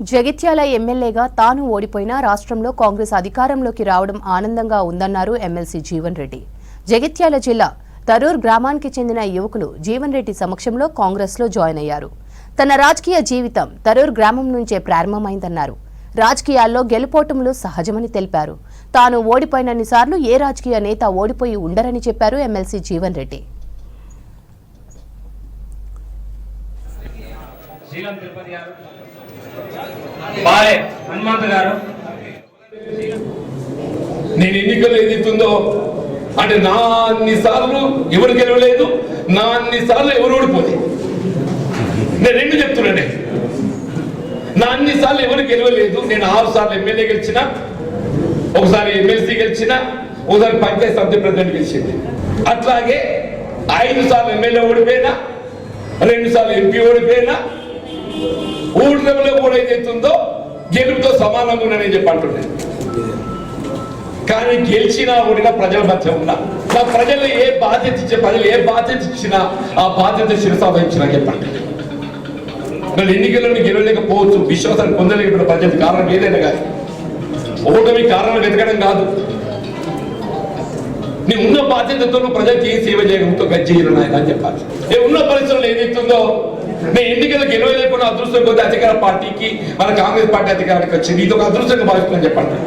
జగిత్యాల ఎమ్మెల్యేగా తాను ఓడిపోయినా రాష్ట్రంలో కాంగ్రెస్ అధికారంలోకి రావడం ఆనందంగా ఉందన్నారు ఎమ్మెల్సీ జీవన్ రెడ్డి. జగిత్యాల జిల్లా తరూర్ గ్రామానికి చెందిన యువకులు జీవన్ రెడ్డి సమక్షంలో కాంగ్రెస్లో జాయిన్ అయ్యారు. తన రాజకీయ జీవితం తరూర్ గ్రామం నుంచే ప్రారంభమైందన్నారు. రాజకీయాల్లో గెలుపోటములు సహజమని తెలిపారు. తాను ఓడిపోయినన్నిసార్లు ఏ రాజకీయ నేత ఓడిపోయి ఉండరని చెప్పారు ఎమ్మెల్సీ జీవన్ రెడ్డి. నేను ఎన్నికలు ఏదైతుందో అంటే నా అన్నిసార్లు ఎవరు గెలవలేదు, నా అన్నిసార్లు ఎవరు ఓడిపోతే. నేను రెండు చెప్తున్నానే, నా అన్నిసార్లు ఎవరు గెలవలేదు. నేను 6 సార్లు ఎమ్మెల్యే గెలిచిన, ఒకసారి ఎమ్మెల్సీ గెలిచిన, ఒకసారి పంచాయత్ సమితి ప్రెసిడెంట్ గెలిచింది. అట్లాగే 5 సార్లు ఎమ్మెల్యే ఓడిపోయినా, 2 సార్లు ఎంపీ ఓడిపోయినా, ఊళ్ళలో కూడా ఏదైతుందో గెలుపుతో సమానంగా ఉన్నానని చెప్పి అంటున్నాను. కానీ గెలిచినా ఓడినా ప్రజల మధ్య ఉన్నా, నా ప్రజలు ఏ బాధ్యత ఇచ్చే, ప్రజలు ఏ బాధ్యత ఇచ్చినా ఆ బాధ్యత శిరసావహించినా చెప్పండి. మరి ఎన్నికల్లో గెలవలేకపోవచ్చు, విశ్వాసాన్ని పొందలేకపోయిన ప్రజలు కారణం ఏదైనా కానీ ఓటమి కారణం వెతకడం కాదు. నీ ఉన్న బాధ్యతతో ప్రజలకు ఏ సేవ చేయడంతో గజ్జేయరు నాయన అని చెప్పాలి. ఉన్న పరిస్థితుల్లో ఏదైతుందో నేను ఎన్నికలు గెలవలేకుండా అదృష్టం కొద్ది అధికార పార్టీకి మన కాంగ్రెస్ పార్టీ అధికారానికి వచ్చింది. ఇది ఒక అదృష్టంగా భావిస్తుందని చెప్పండి.